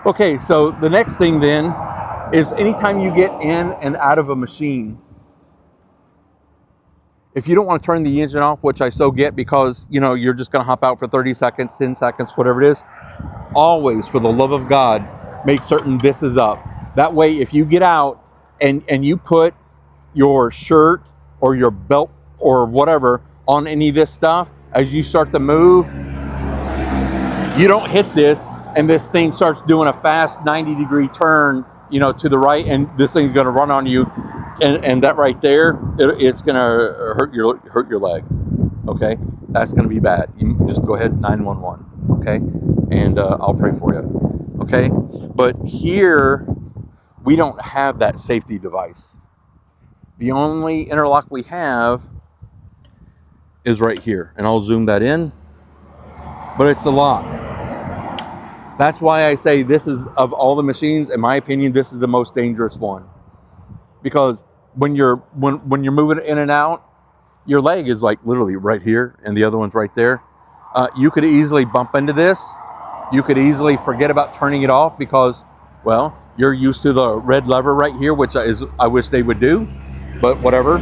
Okay, so the next thing then is anytime you get in and out of a machine, if you don't want to turn the engine off, which I so get because, you're just going to hop out for 30 seconds, 10 seconds, whatever it is, always, for the love of God, make certain this is up. That way, if you get out and you put your shirt or your belt or whatever on any of this stuff, as you start to move, you don't hit this and this thing starts doing a fast 90-degree turn, to the right, and this thing's going to run on you, and that right there, it's going to hurt your leg. Okay, that's going to be bad. You just go ahead, 911. Okay, and I'll pray for you. Okay, but here we don't have that safety device. The only interlock we have is right here, and I'll zoom that in, but it's a lock. That's why I say this is, of all the machines, in my opinion, this is the most dangerous one, because when you're moving in and out, your leg is like literally right here, and the other one's right there. You could easily bump into this. You could easily forget about turning it off because, well, you're used to the red lever right here, which I wish they would do, but whatever.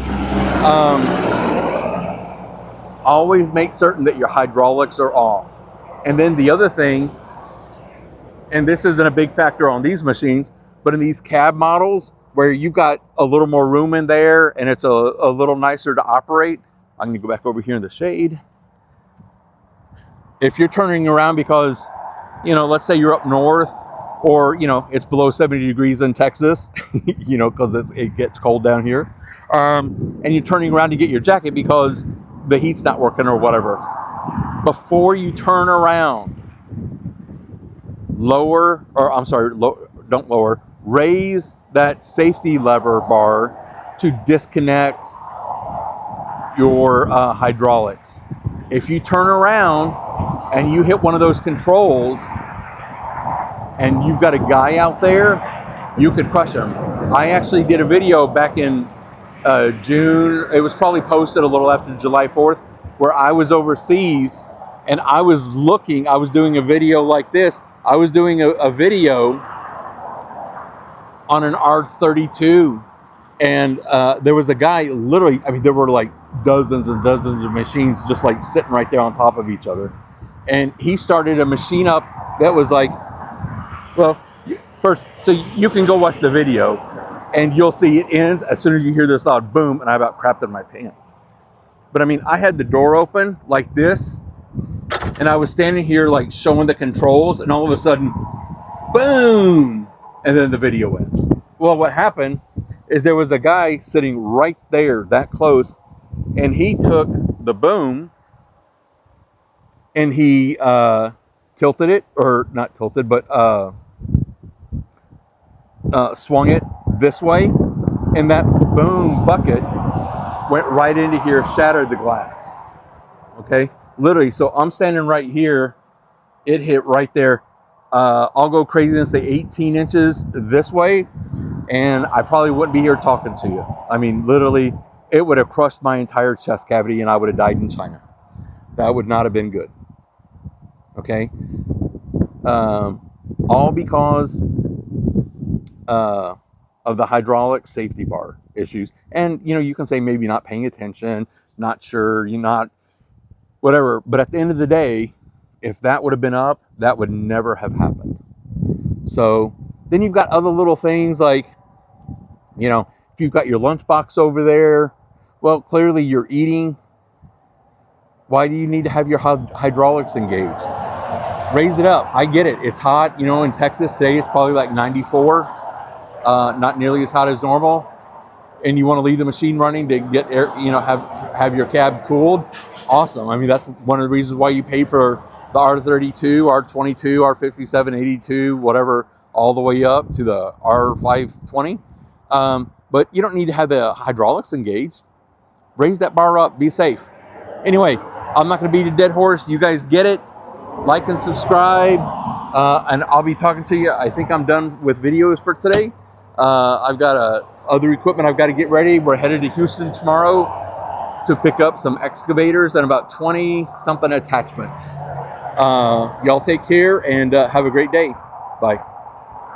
Always make certain that your hydraulics are off. And then the other thing, and this isn't a big factor on these machines, but in these cab models where you've got a little more room in there and it's a little nicer to operate, I'm going to go back over here in the shade. If you're turning around because, let's say you're up north, or, it's below 70 degrees in Texas, because it gets cold down here, and you're turning around to get your jacket because the heat's not working or whatever. Before you turn around, raise that safety lever bar to disconnect your hydraulics. If you turn around and you hit one of those controls and you've got a guy out there, you could crush him. I actually did a video back in June. It was probably posted a little after July 4th, where I was overseas and I was doing a video like this. I was doing a video on an R32, and there was a guy, literally, there were like dozens and dozens of machines just like sitting right there on top of each other. And he started a machine up that was like, well, first, so you can go watch the video and you'll see it ends as soon as you hear this loud boom, and I about crapped in my pants. But I had the door open like this, and I was standing here like showing the controls, and all of a sudden, boom, and then the video ends. Well, what happened is there was a guy sitting right there, that close, and he took the boom and he tilted it, or not tilted, but swung it this way, and that boom bucket went right into here, shattered the glass. Okay, literally. So I'm standing right here. It hit right there. I'll go crazy and say 18 inches this way, and I probably wouldn't be here talking to you. Literally, it would have crushed my entire chest cavity, and I would have died in China. That would not have been good. Okay, all because of the hydraulic safety bar issues. And you can say maybe not paying attention, not sure, you're not, whatever. But at the end of the day, if that would have been up, that would never have happened. So then you've got other little things like, if you've got your lunchbox over there, well, clearly you're eating. Why do you need to have your hydraulics engaged? Raise it up. I get it. It's hot. In Texas today, it's probably like 94. Not nearly as hot as normal. And you want to leave the machine running to get air, have your cab cooled. Awesome. That's one of the reasons why you pay for the R32, R22, R57, 82, whatever, all the way up to the R520. But you don't need to have the hydraulics engaged. Raise that bar up. Be safe. Anyway, I'm not going to beat a dead horse. You guys get it. Like and subscribe. And I'll be talking to you. I think I'm done with videos for today. I've got other equipment I've got to get ready. We're headed to Houston tomorrow to pick up some excavators and about 20 something attachments. Y'all take care and have a great day. Bye.